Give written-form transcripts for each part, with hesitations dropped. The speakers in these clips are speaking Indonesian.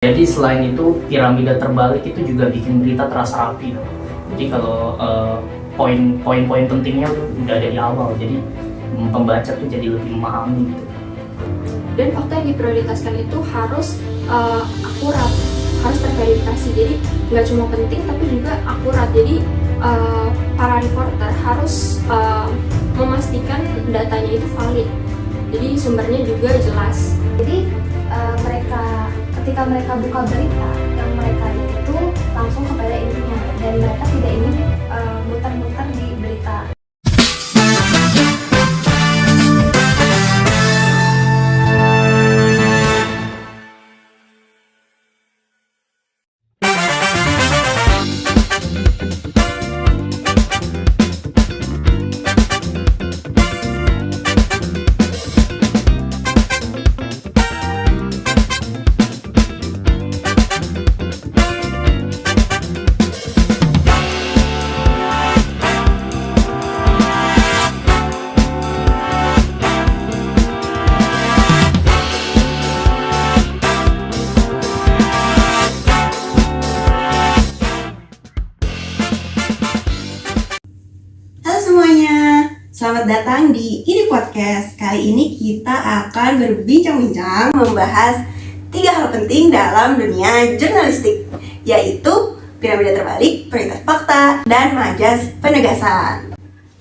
Jadi selain itu piramida terbalik itu juga bikin berita terasa rapi. Jadi kalau poin-poin pentingnya udah ada di awal, jadi pembaca tuh jadi lebih memahami gitu. Dan fakta yang diprioritaskan itu harus akurat, harus terverifikasi. Jadi nggak cuma penting tapi juga akurat. Jadi para reporter harus memastikan datanya itu valid. Jadi sumbernya juga jelas. Jadi ketika mereka buka berita, yang mereka lihat itu langsung kepada intinya dan mereka tidak ingin muter-muter di berita. Selamat datang di Ini Podcast. Kali ini kita akan berbincang-bincang membahas 3 hal penting dalam dunia jurnalistik, yaitu piramida terbalik, prioritas fakta, dan majas penegasan.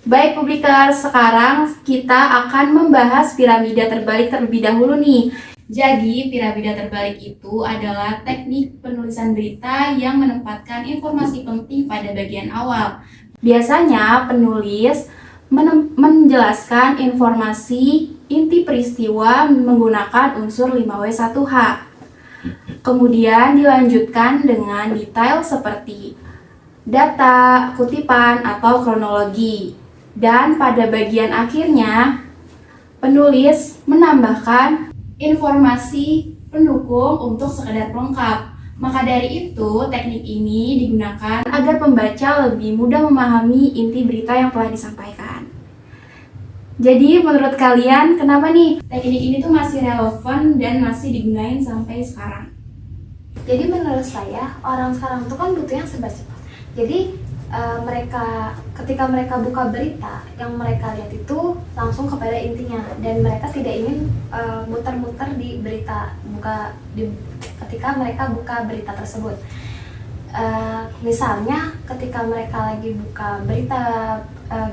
Baik publikers, sekarang kita akan membahas piramida terbalik terlebih dahulu nih. Jadi, piramida terbalik itu adalah teknik penulisan berita yang menempatkan informasi penting pada bagian awal. Biasanya penulis menjelaskan informasi inti peristiwa menggunakan unsur 5W1H. Kemudian dilanjutkan dengan detail seperti data, kutipan, atau kronologi. Dan pada bagian akhirnya, penulis menambahkan informasi pendukung untuk sekedar pelengkap. Maka dari itu, teknik ini digunakan agar pembaca lebih mudah memahami inti berita yang telah disampaikan. Jadi, menurut kalian, kenapa nih teknik ini tuh masih relevan dan masih digunain sampai sekarang? Jadi menurut saya, orang sekarang tuh kan butuh yang serba cepat. Jadi ketika mereka buka berita, yang mereka lihat itu langsung kepada intinya dan mereka tidak ingin muter-muter di berita ketika mereka buka berita tersebut. Misalnya ketika mereka lagi buka berita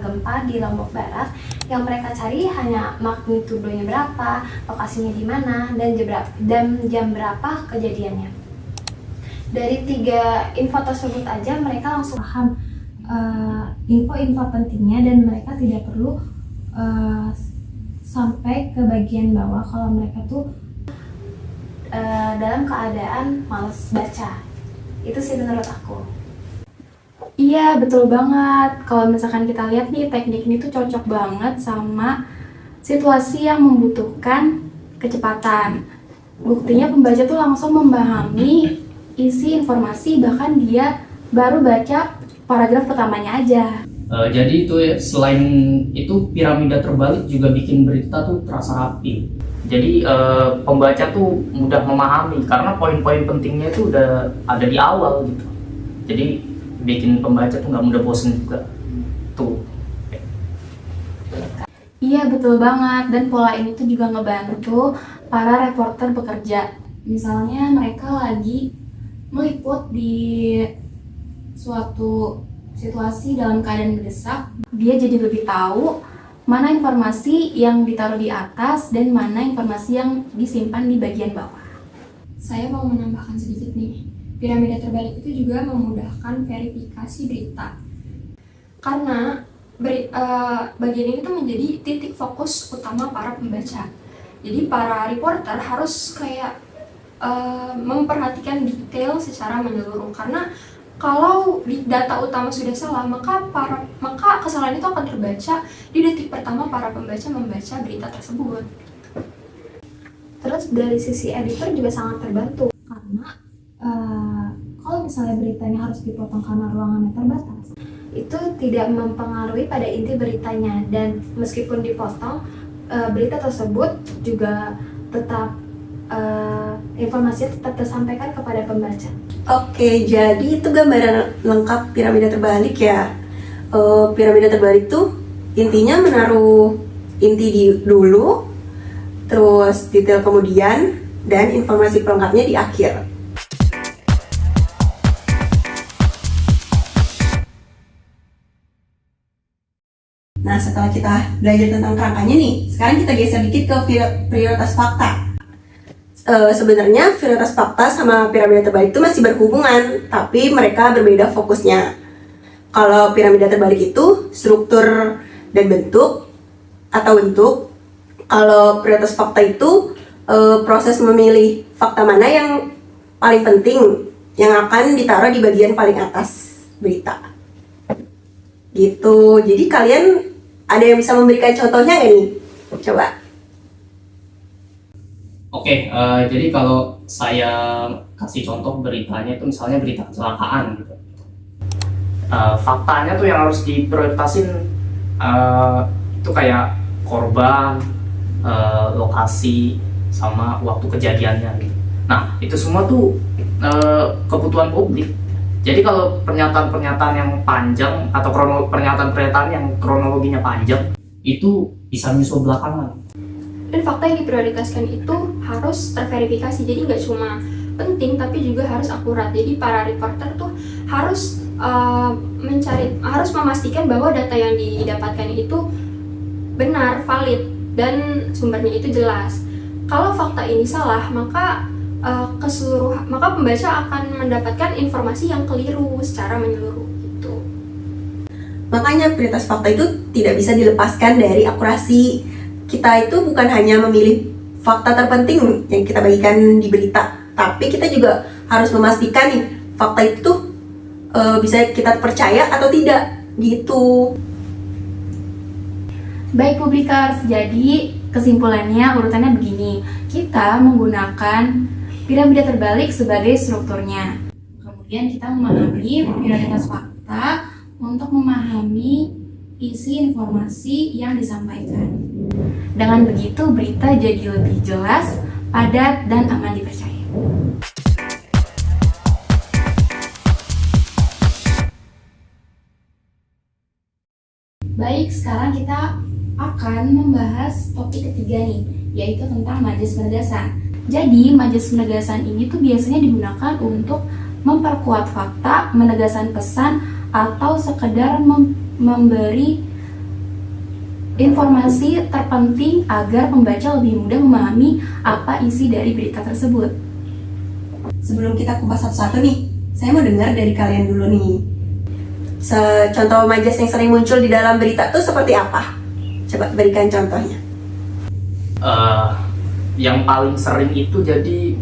gempa di Lombok Barat, yang mereka cari hanya magnitudonya berapa, lokasinya di mana, dan jam berapa kejadiannya. Dari 3 info tersebut aja mereka langsung paham info-info pentingnya dan mereka tidak perlu sampai ke bagian bawah kalau mereka tuh dalam keadaan malas baca. Itu sih menurut aku. Iya, betul banget. Kalau misalkan kita lihat nih, teknik ini tuh cocok banget sama situasi yang membutuhkan kecepatan. Buktinya pembaca tuh langsung memahami isi informasi, bahkan dia baru baca paragraf pertamanya aja. Jadi itu ya, selain itu piramida terbalik juga bikin berita tuh terasa rapi. Jadi pembaca tuh mudah memahami karena poin-poin pentingnya itu udah ada di awal gitu. Jadi bikin pembaca tuh nggak mudah bosen juga. Tuh. Iya, betul banget. Dan pola ini tuh juga ngebantu para reporter bekerja. Misalnya mereka lagi meliput di suatu situasi dalam keadaan mendesak, dia jadi lebih tahu mana informasi yang ditaruh di atas dan mana informasi yang disimpan di bagian bawah. Saya mau menambahkan sedikit nih, piramida terbalik itu juga memudahkan verifikasi berita. Karena bagian ini tuh menjadi titik fokus utama para pembaca. Jadi para reporter harus kayak memperhatikan detail secara menyeluruh, karena kalau data utama sudah salah, maka kesalahan itu akan terbaca di detik pertama para pembaca membaca berita tersebut. Terus dari sisi editor juga sangat terbantu karena kalau misalnya beritanya harus dipotong karena ruangannya terbatas, itu tidak mempengaruhi pada inti beritanya, dan meskipun dipotong berita tersebut juga tetap informasi tetap tersampaikan kepada pembaca. Oke, jadi itu gambaran lengkap piramida terbalik ya. Piramida terbalik tuh intinya menaruh inti dulu, terus detail kemudian, dan informasi pelengkapnya di akhir. Nah, setelah kita belajar tentang kerangkanya nih, sekarang kita geser dikit ke prioritas fakta. Sebenarnya prioritas fakta sama piramida terbalik itu masih berhubungan, tapi mereka berbeda fokusnya. Kalau piramida terbalik itu struktur dan bentuk atau bentuk. Kalau prioritas fakta itu proses memilih fakta mana yang paling penting yang akan ditaruh di bagian paling atas berita. Gitu. Jadi kalian ada yang bisa memberikan contohnya nggak nih? Coba. Oke, jadi kalau saya kasih contoh beritanya itu misalnya berita kecelakaan gitu. Faktanya tuh yang harus diprioritasin itu kayak korban, lokasi, sama waktu kejadiannya gitu. Nah, itu semua tuh kebutuhan publik. Jadi kalau pernyataan-pernyataan yang panjang atau pernyataan-pernyataan yang kronologinya panjang itu bisa nyusul belakangan. Dan fakta yang diprioritaskan itu harus terverifikasi, jadi nggak cuma penting tapi juga harus akurat. Jadi para reporter tuh harus harus memastikan bahwa data yang didapatkan itu benar, valid, dan sumbernya itu jelas. Kalau fakta ini salah, maka maka pembaca akan mendapatkan informasi yang keliru secara menyeluruh gitu. Makanya prioritas fakta itu tidak bisa dilepaskan dari akurasi. Kita itu bukan hanya memilih fakta terpenting yang kita bagikan di berita, tapi kita juga harus memastikan nih fakta itu bisa kita percaya atau tidak gitu. Baik publikers, jadi kesimpulannya urutannya begini. Kita menggunakan piramida terbalik sebagai strukturnya. Kemudian kita memahami prioritas fakta untuk memahami isi informasi yang disampaikan. Dengan begitu berita jadi lebih jelas, padat, dan aman dipercaya. Baik, sekarang kita akan membahas topik ketiga nih, yaitu tentang majelis penegasan. Jadi, majelis penegasan ini tuh biasanya digunakan untuk memperkuat fakta, menegaskan pesan, atau sekedar memberi informasi terpenting agar pembaca lebih mudah memahami apa isi dari berita tersebut. Sebelum kita kupas satu-satu nih, saya mau dengar dari kalian dulu nih. Contoh majas yang sering muncul di dalam berita tuh seperti apa? Coba berikan contohnya. Yang paling sering itu jadi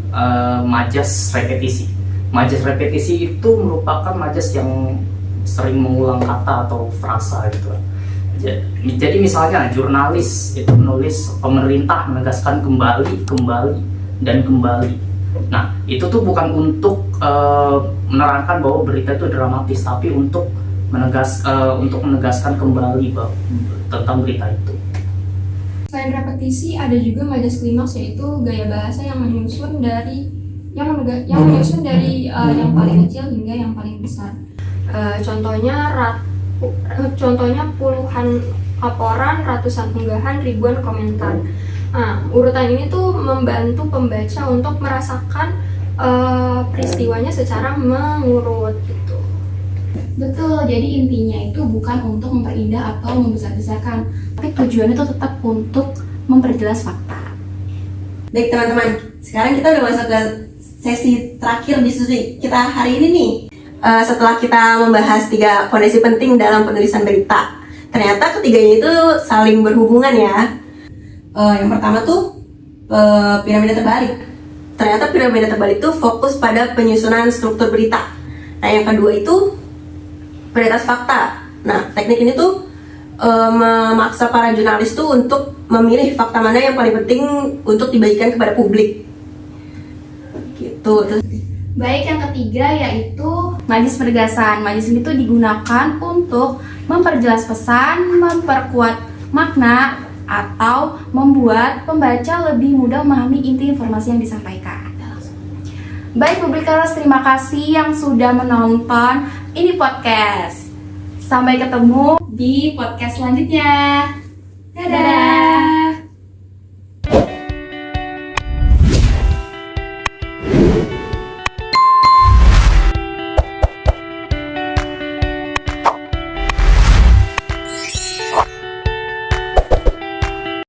majas repetisi. Majas repetisi itu merupakan majas yang sering mengulang kata atau frasa gitu. Jadi misalnya jurnalis itu menulis pemerintah menegaskan kembali, dan kembali. Nah, itu tuh bukan untuk menerangkan bahwa berita itu dramatis, tapi untuk menegaskan kembali tentang berita itu. Selain repetisi, ada juga majas klimaks, yaitu gaya bahasa yang menyusun dari yang paling kecil hingga yang paling besar. Contohnya puluhan laporan, ratusan unggahan, ribuan komentar. Nah, urutan ini tuh membantu pembaca untuk merasakan peristiwanya secara mengurut gitu. Betul, jadi intinya itu bukan untuk memperindah atau membesar-besarkan, tapi tujuannya itu tetap untuk memperjelas fakta. Baik teman-teman, sekarang kita udah masuk ke sesi terakhir diskusi kita hari ini nih. Setelah kita membahas 3 fondasi penting dalam penulisan berita, ternyata ketiganya itu saling berhubungan ya. Yang pertama tuh piramida terbalik. Ternyata piramida terbalik itu fokus pada penyusunan struktur berita. Nah, yang kedua itu prioritas fakta. Nah, teknik ini tuh memaksa para jurnalis tuh untuk memilih fakta mana yang paling penting untuk dibagikan kepada publik. Gitu. Baik, yang ketiga yaitu majelis penegasan. Majelis ini tuh digunakan untuk memperjelas pesan, memperkuat makna, atau membuat pembaca lebih mudah memahami inti informasi yang disampaikan. Baik Publikers, terima kasih yang sudah menonton ini podcast. Sampai ketemu di podcast selanjutnya. Dadah!